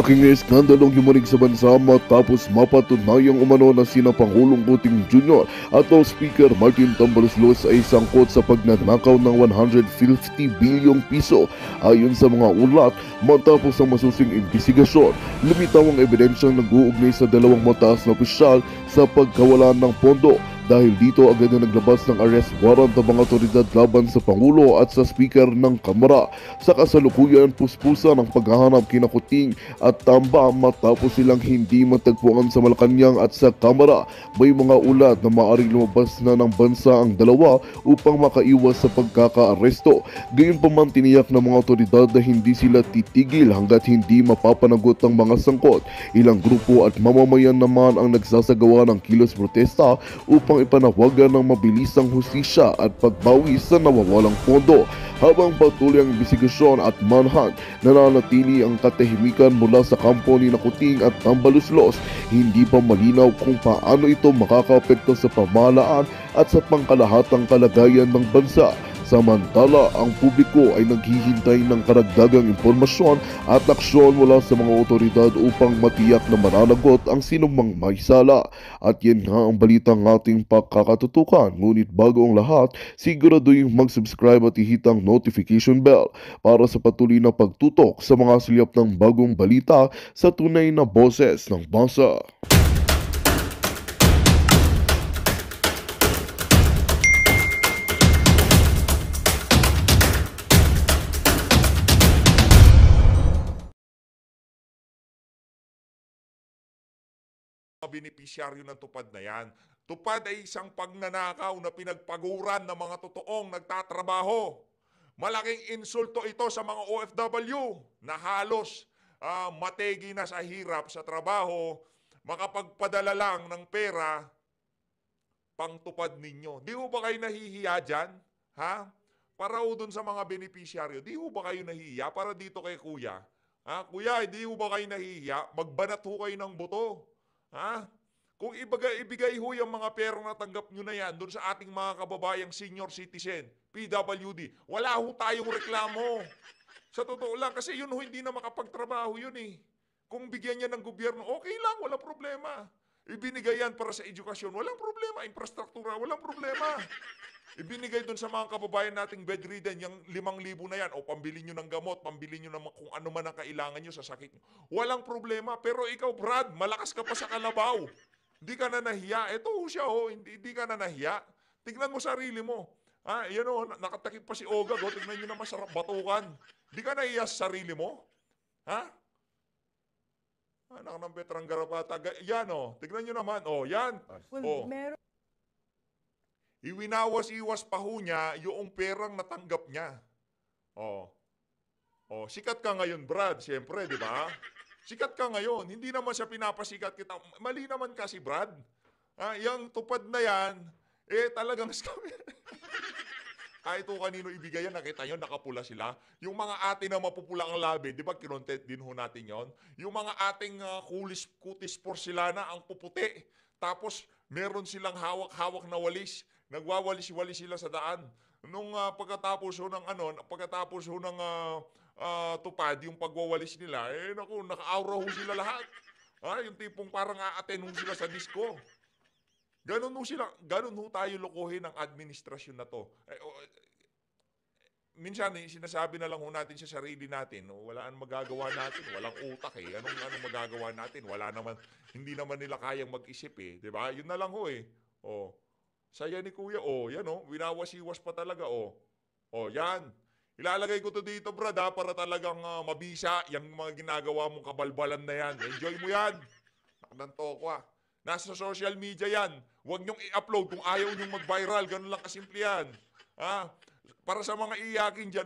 Malaking eskandalong yumanig sa bansa matapos mapatunayang umano na sina Pangulong Kuting Jr. at Speaker Martin Tambaloslos ay sangkot sa pagnanakaw ng 150 bilyong piso. Ayon sa mga ulat, matapos ang masusing imbestigasyon, lumitaw ang ebidensyang nag-uugnay sa dalawang mataas na opisyal sa pagkawalan ng pondo. Dahil dito agad na naglabas ng arrest warrant ang mga otoridad laban sa Pangulo at sa Speaker ng Kamara. Sa kasalukuyan, puspusa ng paghahanap kina Kuting at Tamba matapos silang hindi matagpuan sa Malacanang at sa Kamara. May mga ulat na maaaring lumabas na ng bansa ang dalawa upang makaiwas sa pagkakaaresto. Gayunpaman tiniyak ng mga otoridad na hindi sila titigil hanggat hindi mapapanagot ang mga sangkot. Ilang grupo at mamamayan naman ang nagsasagawa ng kilos protesta upang ipanawagan ng mabilisang hustisya at pagbawi sa nawawalang pondo. Habang patuloy ang investigasyon at manhunt, nananatili ang katahimikan mula sa kampo ni Kuting at Tambaloslos. Hindi pa malinaw kung paano ito makakaapekto sa pamahalaan at sa pangkalahatang kalagayan ng bansa. Samantala, ang publiko ay naghihintay ng karagdagang impormasyon at aksyon mula sa mga otoridad upang matiyak na mananagot ang sinumang may sala. At yan nga ang balitang ating pagkakatutukan. Ngunit bago ang lahat, siguraduhin mag-subscribe at ihit ang notification bell para sa patuloy na pagtutok sa mga silyap ng bagong balita sa tunay na boses ng bansa. Benepisyaryo ng tupad na yan. Tupad ay isang pagnanakaw na pinagpaguran ng mga totoong nagtatrabaho. Malaking insulto ito sa mga OFW na halos mategi na sa hirap sa trabaho, makapagpadala lang ng pera pangtupad ninyo. Di ho ba kayo nahihiya dyan? Ha? Para ho dun sa mga benepisyaryo, di ho ba kayo nahihiya? Para dito kay kuya. Ha? Kuya, di ho ba kayo nahihiya? Magbanat ho kayo ng buto. Ha? Kung ibigay ho yung mga perang natanggap nyo na yan doon sa ating mga kababayang senior citizen, PWD, wala ho tayong reklamo. Sa totoo lang, kasi yun ho hindi na makapagtrabaho yun eh. Kung bigyan niya ng gobyerno, okay lang, wala problema. Ibinigay yan para sa edukasyon, walang problema. Infrastruktura, walang problema. Ibinigay doon sa mga kababayan nating bedridden, yung 5,000 na yan, o pambili nyo ng gamot, pambili nyo ng kung ano man ang kailangan nyo sa sakit nyo. Walang problema. Pero ikaw, Brad, malakas ka pa sa kalabaw. Hindi ka na nahiya. Ito siya, hindi ka na nahiya. Tignan mo sarili mo. Yan nakatakip pa si Ogag, tignan nyo na masarap batukan. Hindi ka nahiya sa sarili mo? Ha? Anak ng Petrang Garapata. Yan, tignan nyo naman. Yan. Well, Iwinawas-iwas pa ho niya yung perang natanggap niya. Sikat ka ngayon, Brad, siyempre, di ba? Sikat ka ngayon. Hindi naman siya pinapasikat kita. Mali naman kasi, Brad. Yung tupad na yan, talagang ito kanino ibigay yan, nakita nyo, nakapula sila. Yung mga ate na mapupula ang labi, di ba, kinontent din ho natin yon. Yung mga ating kutis porcelana, ang puputi. Tapos, meron silang hawak-hawak na walis. Nagwawalis-walis sila sa daan. Nung pagkatapos ho ng tupad, yung pagwawalis nila, naka-aura ho sila lahat. Yung tipong parang aaten ho sila sa disco. Ganun ho tayo lokohin ng administrasyon na to. Minsan, sinasabi na lang ho natin sa sarili natin, wala ang magagawa natin, walang utak eh. Anong magagawa natin? Hindi naman nila kayang mag-isip eh. Diba? Yun na lang ho eh. Saya ni Kuya, yan winawas-iwas pa talaga, yan. Ilalagay ko to dito, Brad, para talagang mabisa yung mga ginagawa mong kabalbalan na yan. Enjoy mo yan. Nakadantoko Nasa social media yan. Huwag niyong i-upload kung ayaw niyong mag-viral. Ganun lang kasimple yan. Para sa mga iyakin dyan,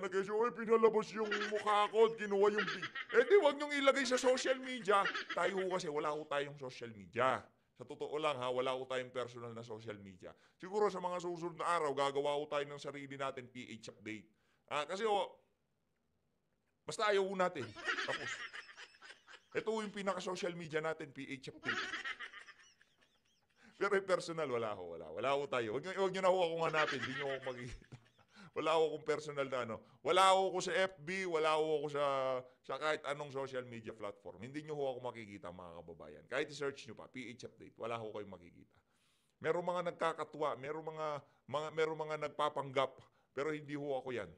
pinalabas yung mukha ko, kinuha yung di, huwag niyong ilagay sa social media. Tayo kasi wala ko tayong social media. Sa totoo lang wala ko tayong personal na social media. Siguro sa mga susunod na araw, gagawa ko tayo ng sarili natin PH update. Kasi basta ayaw natin. Tapos, ito yung pinaka-social media natin, PH update. Pero personal, wala ko tayo. Huwag nyo na ako hanapin, hindi nyo ako makikita. Wala akong personal na ano. Wala ako sa FB, wala ako sa kahit anong social media platform. Hindi nyo ho ako makikita, mga kababayan. Kahit i-search nyo pa, PH Update, wala ho kayong makikita. Merong mga nagkakatwa, merong mga nagpapanggap, pero hindi ho ako yan.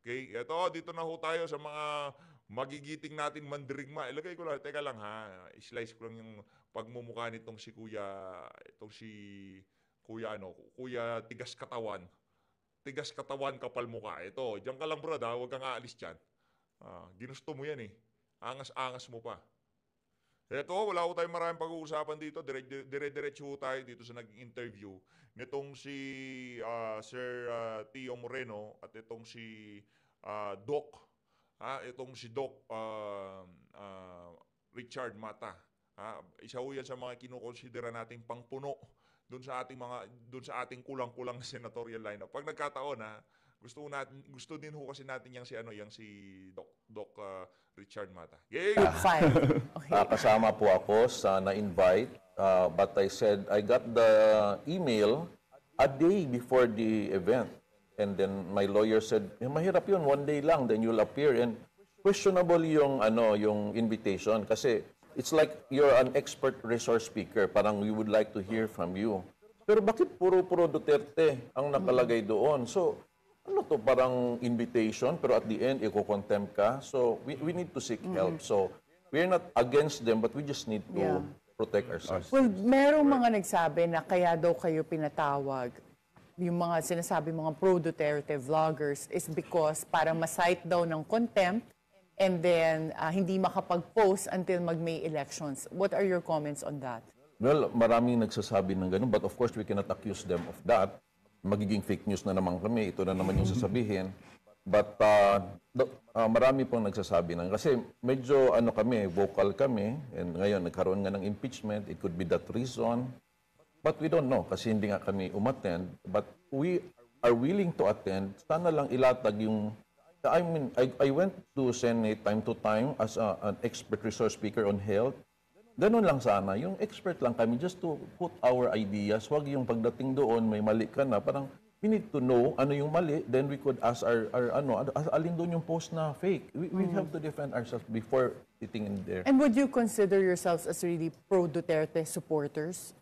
Okay? Ito, dito na ho tayo sa mga magigiting natin mandirigma. Ilagay ko lang, teka lang ha, slice ko lang yung pagmumukha nitong si Kuya Tigas Katawan. Tigas katawan, kapal mukha. Ito, diyan ka lang brad ha, huwag kang aalis dyan. Ginusto mo yan eh. Angas-angas mo pa. Ito, wala ko tayong maraming pag-uusapan dito. Dire-diretso tayo dito sa naging interview nitong si Sir Tio Moreno at itong si Doc. Itong si Doc Richard Mata. Isa ho yan sa mga kinukonsidera nating pangpuno doon sa ating kulang-kulang na senatorial lineup. Pag nagkataon gusto din ho kasi natin yang si Doc Richard Mata. Yay! Fine. Okay. Kasama po ako sa na-invite, but I said I got the email a day before the event. And then my lawyer said, mahirap yun, one day lang, then you'll appear. And questionable yung invitation kasi it's like you're an expert resource speaker. Parang we would like to hear from you. Pero bakit puro Duterte ang nakalagay doon? So, ano to, parang invitation, pero at the end, i-contempt ka. So, we need to seek help. So, we're not against them, but we just need to protect ourselves. Well, merong mga nagsabi na kaya daw kayo pinatawag, yung mga sinasabi mga pro-Duterte vloggers, is because para ma-cite daw ng contempt and then hindi makapag-post until mag-May elections. What are your comments on that? Well, maraming nagsasabi ng ganun, but of course, we cannot accuse them of that. Magiging fake news na naman kami, ito na naman yung sasabihin. But marami pong nagsasabi ng, kasi medyo vocal kami, and ngayon nagkaroon nga ng impeachment, it could be that reason. But we don't know, kasi hindi nga kami umattend. But we are willing to attend. Sana lang ilatag yung, I went to Senate time to time as an expert resource speaker on health. Ganun lang sana. Yung expert lang kami just to put our ideas. Huwag yung pagdating doon, may mali ka na. Parang we need to know ano yung mali. Then we could ask alin doon yung post na fake. We have to defend ourselves before sitting in there. And would you consider yourselves as really pro-Duterte supporters?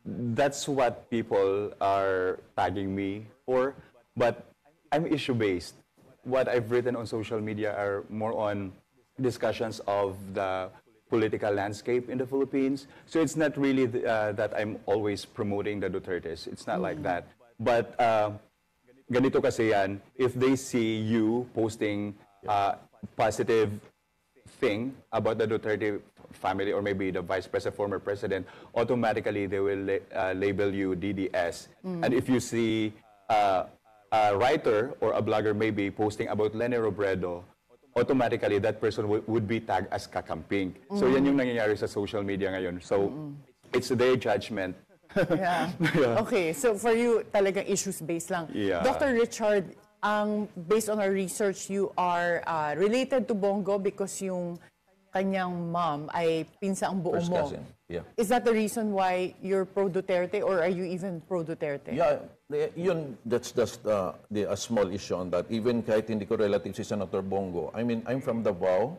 That's what people are tagging me for. But I'm issue-based. What I've written on social media are more on discussions of the political landscape in the Philippines. So it's not really that I'm always promoting the Dutertes. It's not like that. But ganito kasi yan, if they see you posting positive thing about the Duterte family or maybe the vice president, former president, automatically they will label you DDS. And if you see a writer or a blogger maybe posting about Leni Robredo, automatically that person would be tagged as kakamping. So yan yung nangyayari sa social media ngayon. So it's their judgment. Yeah. Okay, so for you, talagang issues-based lang. Yeah. Dr. Richard, based on our research, you are related to Bongo because yung kanyang mom ay pinsa ang buo First mo. cousin. Yeah. Is that the reason why you're pro-Duterte or are you even pro-Duterte? Yeah, that's just a small issue on that. Even kahit hindi ko relative si Senator Bongo. I mean, I'm from Davao.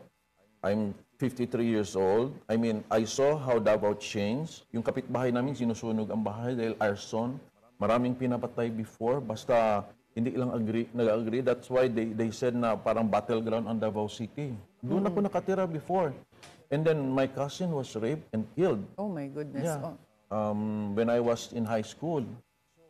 I'm 53 years old. I mean, I saw how Davao changed. Yung kapitbahay namin, sinusunog ang bahay dahil arson. Maraming pinapatay before. Basta hindi lang nag-agree. That's why they said na parang battleground ang Davao City. Doon ako nakatira before. And then my cousin was raped and killed. Oh my goodness. Yeah. Oh. When I was in high school.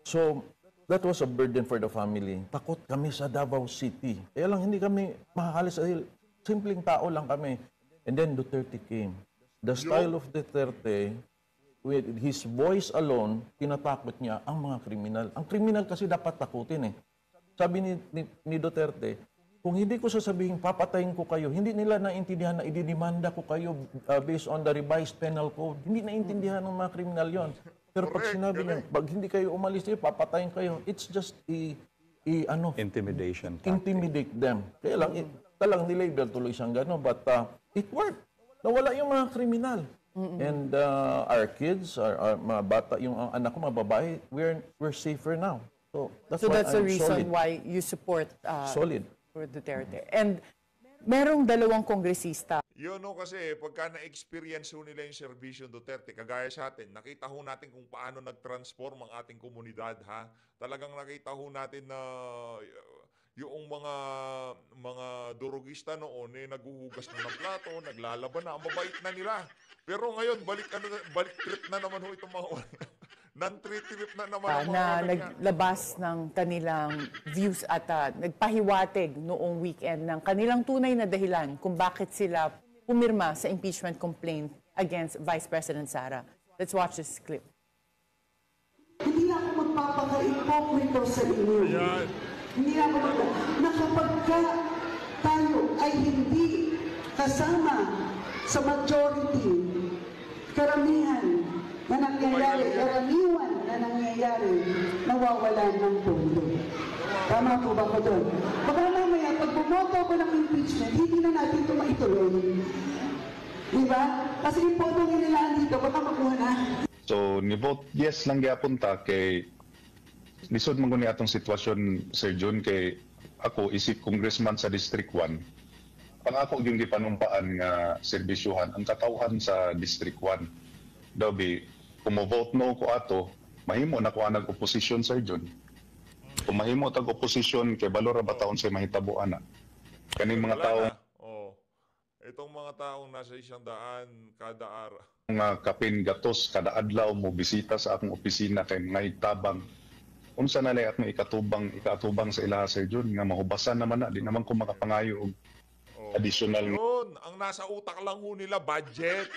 So, that was a burden for the family. Takot kami sa Davao City. Kaya lang hindi kami makakalis dahil simpleng tao lang kami. And then Duterte came. The style of Duterte, with his voice alone, tinatakot niya ang mga kriminal. Ang kriminal kasi dapat takutin eh. Sabi ni Duterte, kung hindi ko sasabihin, papatayin ko kayo, hindi nila naintindihan na ididimanda ko kayo based on the revised penal code. Hindi naintindihan ng mga kriminal yon. Pero pag sinabi niya, pag hindi kayo umalis, papatayin kayo, it's just Intimidation. intimidate them. Kaya lang, talang nilabel tuloy siyang gano'n. But it worked. Nawala yung mga kriminal. And our kids, our mga bata, yung anak ko, mga babae, we're safer now. So that's the I'm reason solid. why you support Solid. for Duterte. And merong dalawang kongresista. Yun no, kasi pagka na-experience ho nila yung serbisyo Duterte, kagaya sa atin, nakita ho natin kung paano nag-transform ang ating komunidad, ha? Talagang nakita ho natin na yung mga durugista noon naghuhugas na ng plato, naglalaban na, ang mabait na nila. Pero ngayon balik trip na naman ho itong mga non-trip na naman ang mga Na ganyan. naglabas ng kanilang views at nagpahiwatig noong weekend ng kanilang tunay na dahilan kung bakit sila pumirma sa impeachment complaint against Vice President Sara. Let's watch this clip. Hindi na ako magpapaka-ipokrito sa inyo. Yan. Hindi na ako na kapag tayo ay hindi kasama sa majority, karamihan na nangyayari, karaniwan na nangyayari, nawawalan ng pondo. Tama po ba ko doon? Baka mamaya, pag bumoto ko ng impeachment, hindi na natin ito maituloy. Di ba? Kasi yung pondo nila dito, baka makuha na. So, ni-vote yes lang gyapon ta kay lisod man guni atong sitwasyon, Sir Jun, kay ako isip congressman sa District 1. Pangako yung gipanumpaan nga serbisyuhan ang katawhan sa District 1. Dabi, kung mo-vote no ko ato, mahimo na ko anag opposition, Sir Jun. Kung mahimo tag opposition kay balora ba taon sa mahitabo ana. Kaning mga Wala tao na. Oh. Itong mga taong nasa 100 kada araw. nga kapin gatos kada adlaw mo bisita sa akong opisina kay mga itabang unsa na lay akong ikatubang sa ilaha, Sir Jun, nga mahubasan naman na di naman ko makapangayo og additional Yun, ang nasa utak lang ho nila, budget.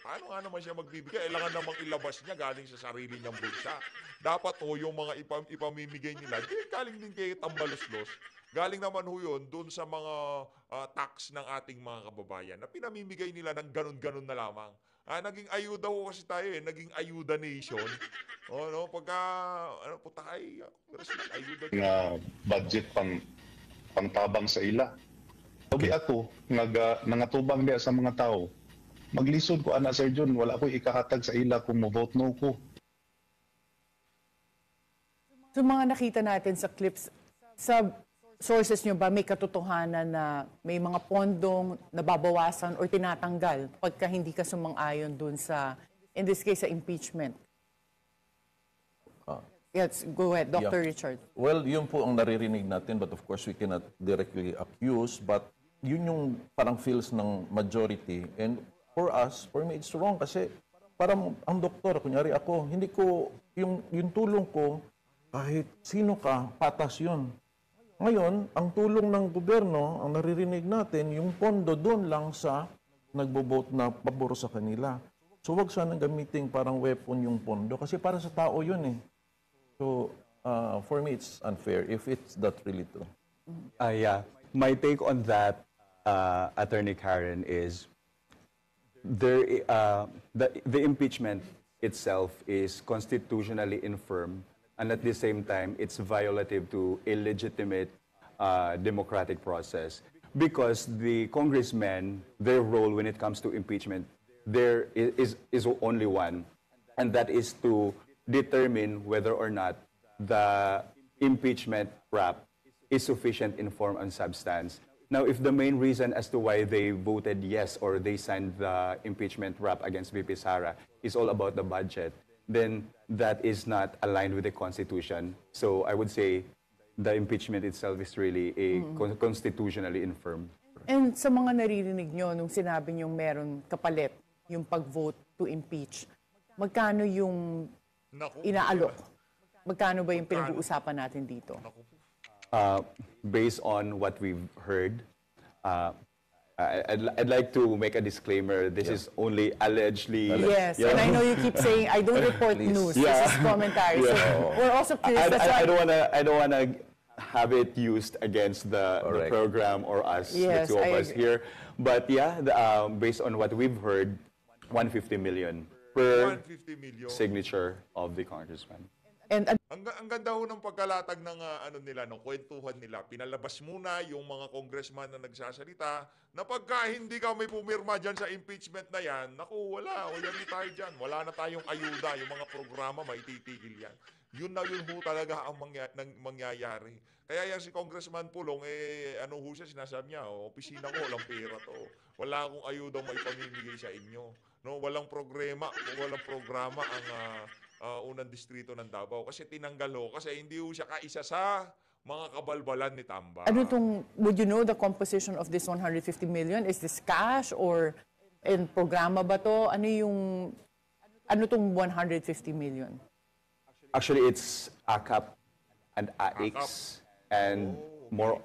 Paano nga naman siya magbibigay? Kailangan namang ilabas niya galing sa sarili niyang bulsa. Dapat yung mga ipamimigay nila, galing din kay Tambaluslos. Galing naman ho yun doon sa mga tax ng ating mga kababayan na pinamimigay nila ng ganun-ganun na lamang. Naging ayuda ho kasi tayo naging ayuda nation. No, pagka puta ay ayuda nga budget pangtabang sa ila. Sabi ako nangatubang diya sa mga tao. Maglisod ko ana, Sir Jun, wala ko ikahatag sa ila kung mo vote no ko. So mga nakita natin sa clips, sa sources nyo ba may katotohanan na may mga pondong nababawasan or tinatanggal pagka hindi ka sumang-ayon dun sa, in this case, sa impeachment? Yes, go ahead, Dr. Yeah. Richard. Well, yun po ang naririnig natin, but of course we cannot directly accuse, but yun yung parang feels ng majority. And for us, for me, it's wrong kasi parang ang doktor, kunyari ako, hindi ko, yung tulong ko, kahit sino ka, patas yun. Ngayon, ang tulong ng gobyerno, ang naririnig natin, yung pondo doon lang sa nagbo-vote na pabor sa kanila. So wag sanang gamitin parang weapon yung pondo kasi para sa tao yun eh. So for me, it's unfair if it's that really true. Yeah. My take on that, Attorney Karen, is the impeachment itself is constitutionally infirm, and at the same time, it's violative to illegitimate democratic process. Because the congressmen, their role when it comes to impeachment, there is only one, and that is to determine whether or not the impeachment rap is sufficient in form and substance. Now, if the main reason as to why they voted yes or they signed the impeachment rap against VP Sara is all about the budget, then that is not aligned with the Constitution. So I would say the impeachment itself is really a constitutionally infirm. And sa mga naririnig nyo, nung sinabi nyo meron kapalit yung pag-vote to impeach, magkano yung inaalok? Magkano ba yung pinag-uusapan natin dito? Based on what we've heard, I'd like to make a disclaimer. This is only allegedly. Yes, and I know you keep saying, I don't report news. This is commentary. So we're also curious. I don't wanna have it used against the program or us, Yes, the two of I us agree. here. But yeah, based on what we've heard, 150 million per 150 million. signature of the congressman. And Ang ganda ho ng pagkalatag ng ano nila, ng kwentuhan nila. Pinalabas muna yung mga congressman na nagsasalita na pagka hindi ka may pumirma dyan sa impeachment na yan, naku, wala rin tayo dyan. Wala na tayong ayuda. Yung mga programa, maititigil yan. Yun ho talaga ang mangyayari. Kaya yan si Congressman Pulong, ano ho siya, sinasabi niya, opisina ko, walang pera to. Wala akong ayuda may pamimigay sa inyo. No, walang programa ang unang distrito ng Davao kasi tinanggal ho kasi hindi ho siya kaisa sa mga kabalbalan ni Tamba. Would you know the composition of this 150 million? Is this cash or in programa ba to? Ano tong 150 million? Actually, it's AKAP and AX, and more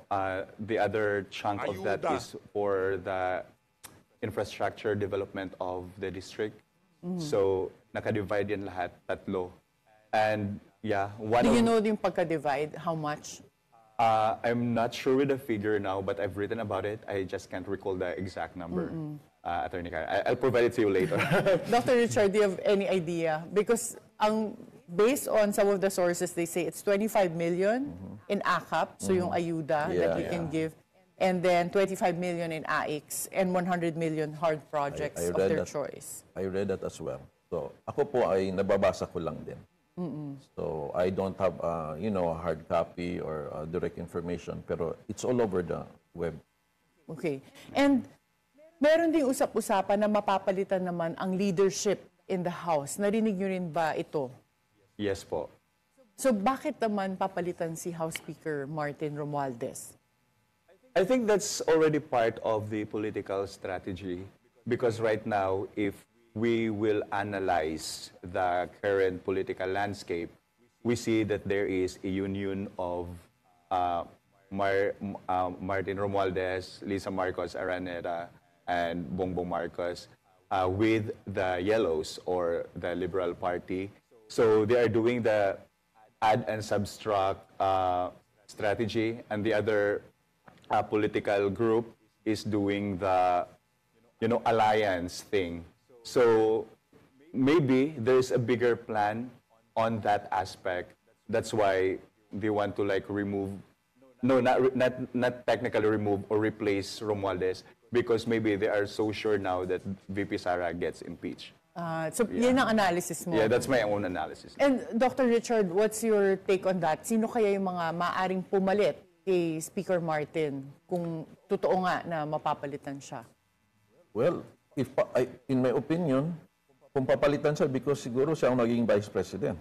the other chunk of that Ayuda. is for the infrastructure development of the district. So, naka-divide yan lahat, tatlo. And yeah, Do you know yung pagka-divide? How much? I'm not sure with the figure now, but I've written about it. I just can't recall the exact number. Attorney Karen, I'll provide it to you later. Dr. Richard, do you have any idea? Because based on some of the sources, they say it's 25 million in AKAP, so yung ayuda that you can give, and then 25 million in AX, and 100 million hard projects of their choice. I read that as well. So, ako po ay nababasa ko lang din. So, I don't have, a hard copy or direct information, pero it's all over the web. Okay. And meron ding usap-usapan na mapapalitan naman ang leadership in the House. Narinig nyo rin ba ito? Yes po. So bakit naman papalitan si House Speaker Martin Romualdez? I think that's already part of the political strategy because right now, if we will analyze the current political landscape, we see that there is a union of Martin Romualdez, Lisa Marcos Araneta, and Bongbong Marcos with the Yellows or the Liberal Party. So they are doing the add and subtract strategy, and the other political group is doing the alliance thing. So maybe there's a bigger plan on that aspect. That's why they want to remove, not technically remove or replace Romualdez, because maybe they are so sure now that VP Sara gets impeached. So yan ang analysis mo. Yeah, that's my own analysis. And Dr. Richard, what's your take on that? Sino kaya yung mga maaring pumalit kay Speaker Martin kung totoo nga na mapapalitan siya? Well, in my opinion, kung papalitan siya, because siguro siya ang magiging Vice President.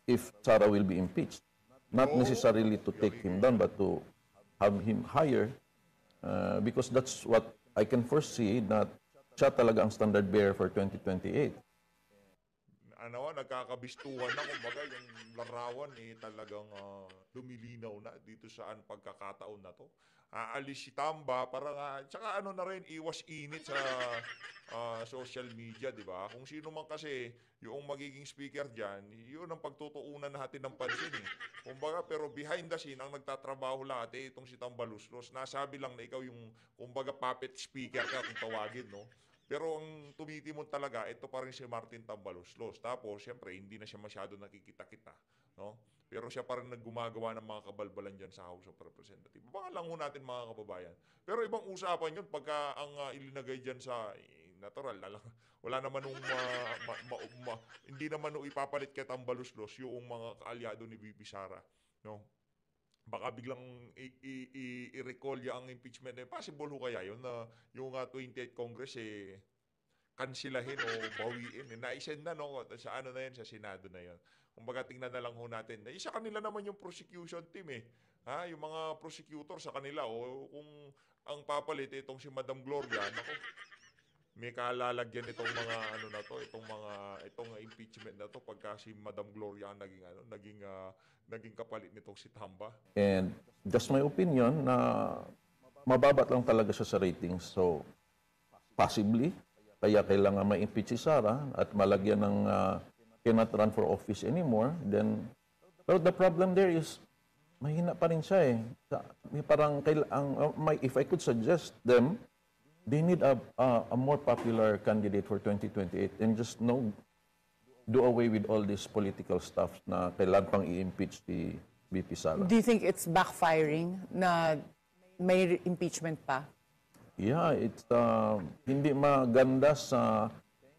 If Sara will be impeached. Not necessarily to take him down, but to have him higher. Because that's what I can foresee, that siya talaga ang standard bearer for 2028. Nagkakabistuhan na, kumbaga yung larawan talagang lumilinaw na dito saan pagkakataon na to. Aalis si Tamba para tsaka na rin, iwas init sa social media, di ba? Kung sino man kasi yung magiging speaker dyan, yun ang pagtutuunan natin ng pansin Kumbaga, pero behind the scene, ang nagtatrabaho lahat itong si Tambaluslos. Nasabi lang na ikaw yung, kumbaga, puppet speaker ka kung tawagin, no? Pero ang tumitimon talaga, ito pa rin si Martin Tambaluslos. Tapos, siyempre, hindi na siya masyado nakikita-kita, no? Pero siya pa rin naggumagawa ng mga kabalbalan dyan sa House of Representatives. Baka lang ho natin mga kababayan. Pero ibang usapan yun pagka ang ilinagay dyan sa natural na lang. Wala naman hindi naman ipapalit kay Tambaluslos yung mga kaalyado ni VP Sara. No? Baka biglang i-recall ang impeachment. Possible ho kaya yun na yung 28th Congress kansilahin o bawiin. Na-send na sa na yan, sa Senado na yan. Kumbaga tingnan na lang ho natin. Sa kanila naman yung prosecution team yung mga prosecutor sa kanila kung ang papalit itong si Madam Gloria, may kalalagyan itong mga itong impeachment na to pagka si Madam Gloria ang naging kapalit nitong si Tamba. And just my opinion na mababat lang talaga siya sa ratings. So possibly kaya kailangan ma-impeach si Sara at malagyan ng cannot run for office anymore, then pero the problem there is mahina pa rin siya Parang if I could suggest them, they need a more popular candidate for 2028 and just do away with all this political stuff na kailan pang i-impeach si VP Sara. Do you think it's backfiring na may impeachment pa? Yeah, it's hindi maganda sa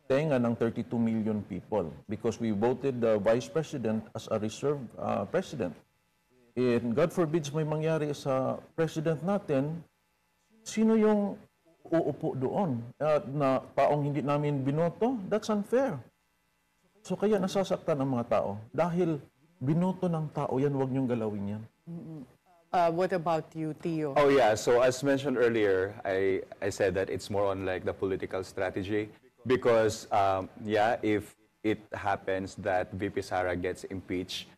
tenga ng 32 million people because we voted the Vice President as a reserve president. And God forbids may mangyari sa President natin, sino yung uupo doon na taong hindi namin binoto? That's unfair. So kaya nasasaktan ang mga tao. Dahil binoto ng tao yan, huwag niyong galawin yan. What about you, Tio? Oh yeah, so as mentioned earlier, I said that it's more on like the political strategy because yeah, if it happens that VP Sara gets impeached,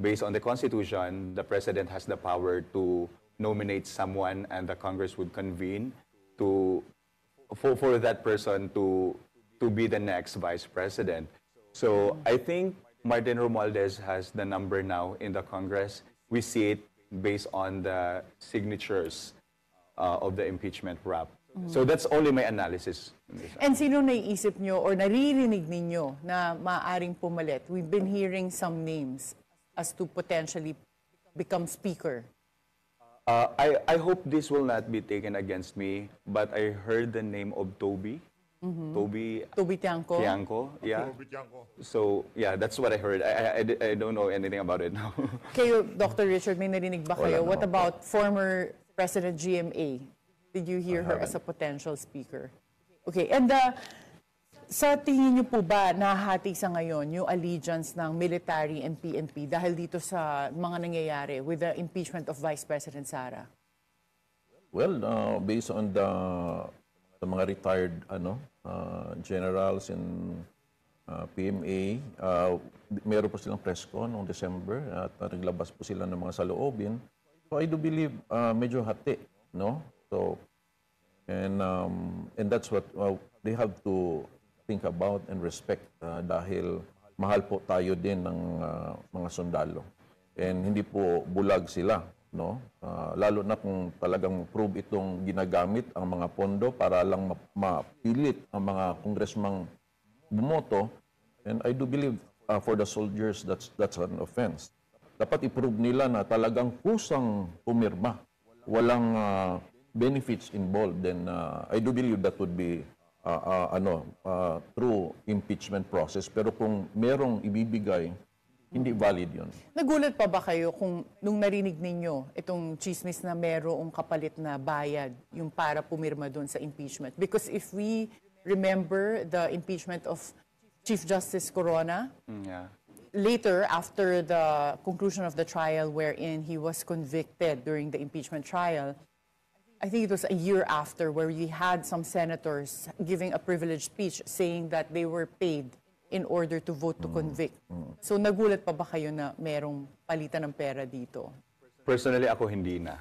based on the Constitution, the President has the power to nominate someone and the Congress would convene for that person to be the next Vice President. So I think Martin Romualdez has the number now in the Congress. We see it based on the signatures of the impeachment rap. So that's only my analysis. And sino naiisip nyo or naririnig ninyo na maaaring pumalit? We've been hearing some names as to potentially become speaker. I hope this will not be taken against me, but I heard the name of Toby. Toby Tiangco? Tiangco, yeah. Bigyan ko. So, yeah, that's what I heard. I don't know anything about it now. Kayo, Dr. Richard, may narinig ba kayo? Wala What naman about former President GMA? Did you hear her as a potential speaker? Okay, and sa tingin niyo po ba nahati sa ngayon yung allegiance ng military and PNP dahil dito sa mga nangyayari with the impeachment of Vice President Sara? Well, based on the mga retired generals in PMA, meron po silang press con noong December at naglabas po sila ng mga saloobin. So I do believe medyo hati, no? So and that's what they have to think about and respect dahil mahal po tayo din ng mga sundalo. And hindi po bulag sila, no? Lalo na kung talagang prove itong ginagamit ang mga pondo para lang mapilit ang mga congressman bumoto. And I do believe for the soldiers that's an offense. Dapat i-prove nila na talagang kusang pumirma, walang benefits involved. Then I do believe that would be through impeachment process. Pero kung merong ibibigay, hindi valid yun. Nagulat pa ba kayo kung nung narinig ninyo itong chismis na merong kapalit na bayad yung para pumirma doon sa impeachment? Because if we remember the impeachment of Chief Justice Corona, Yeah. later after the conclusion of the trial wherein he was convicted during the impeachment trial, I think it was a year after where we had some senators giving a privileged speech saying that they were paid in order to vote to convict. So nagulat pa ba kayo na merong palitan ng pera dito? Personally, ako hindi na.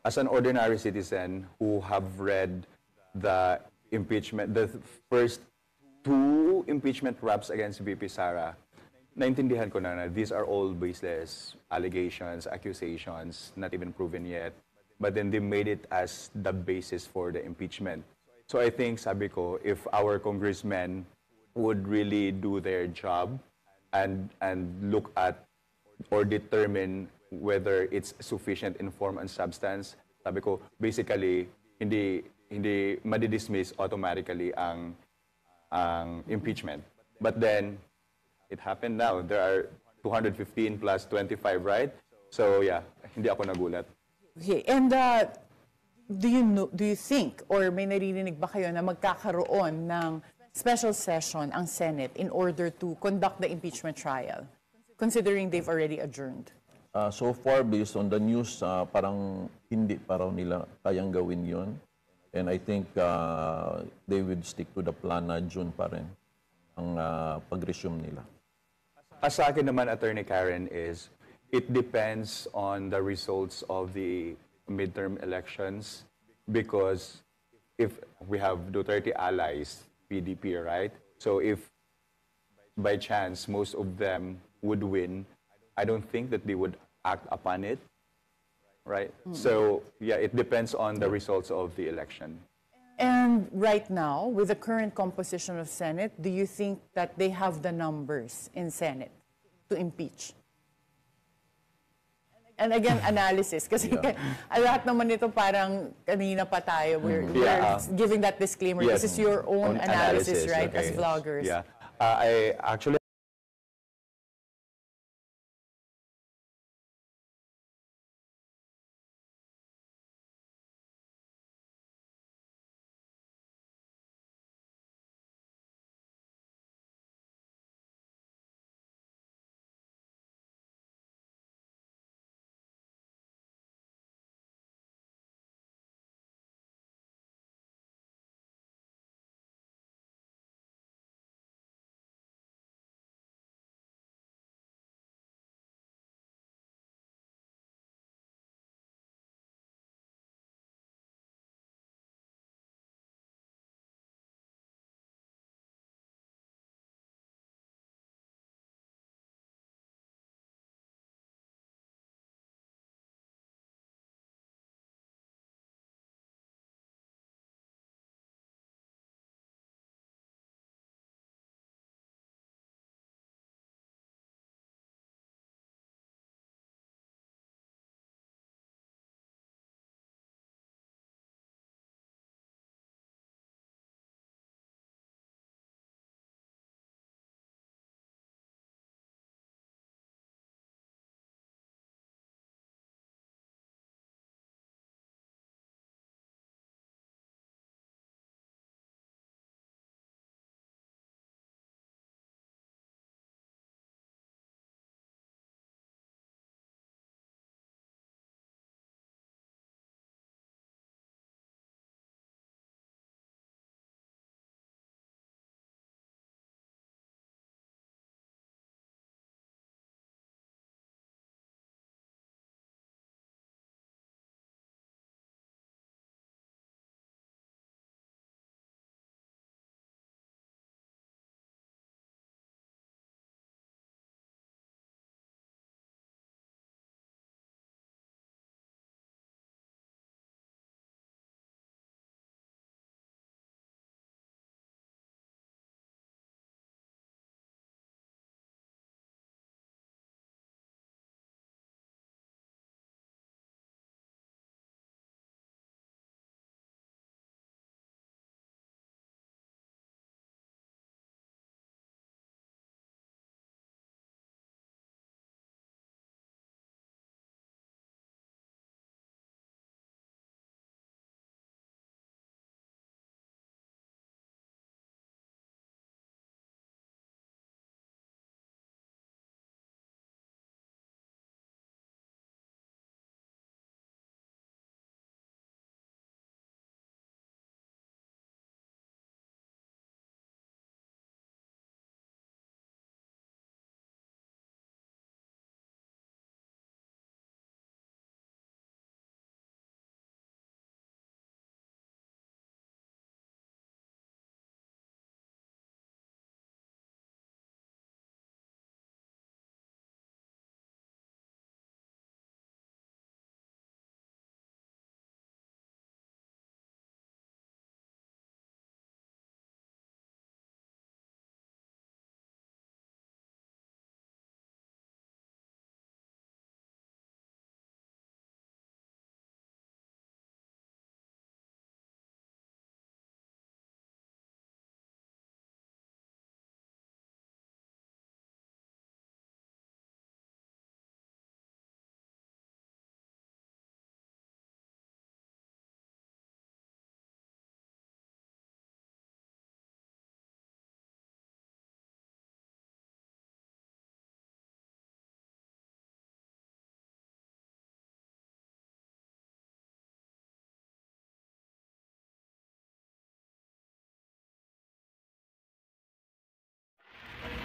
As an ordinary citizen who have read the impeachment, the first two impeachment raps against VP Sara, naintindihan ko na these are all baseless allegations, accusations, not even proven yet. But then they made it as the basis for the impeachment. So I think, sabi ko, if our congressmen would really do their job and look at or determine whether it's sufficient in form and substance, sabi ko, basically, hindi madidismiss automatically ang impeachment. But then, it happened now. There are 215 plus 25, right? So yeah, hindi ako nagulat. Okay, and do you think or may naririnig ba kayo na magkakaroon ng special session ang Senate in order to conduct the impeachment trial, considering they've already adjourned? So far, based on the news, parang hindi pa raw nila kayang gawin yon. And I think they would stick to the plan na June pa rin ang pag-resume nila. Sa akin naman, Attorney Karen, is it depends on the results of the midterm elections because if we have Duterte allies, PDP, right? So if by chance most of them would win, I don't think that they would act upon it, right? So yeah, it depends on the results of the election. And right now, with the current composition of Senate, do you think that they have the numbers in Senate to impeach? And again, analysis. Kasi lahat naman ito parang kanina pa tayo. We're giving that disclaimer. Yes. This is your own analysis, right, as okay. vloggers. Yeah. I actually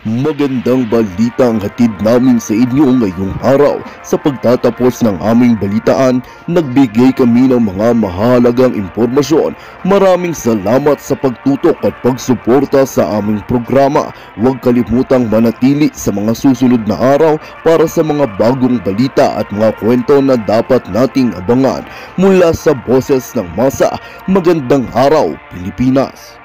Magandang balita ang hatid namin sa inyo ngayong araw. Sa pagtatapos ng aming balitaan, nagbigay kami ng mga mahalagang impormasyon. Maraming salamat sa pagtutok at pagsuporta sa aming programa. Huwag kalimutang manatili sa mga susunod na araw para sa mga bagong balita at mga kwento na dapat nating abangan. Mula sa Boses ng Masa, magandang araw Pilipinas!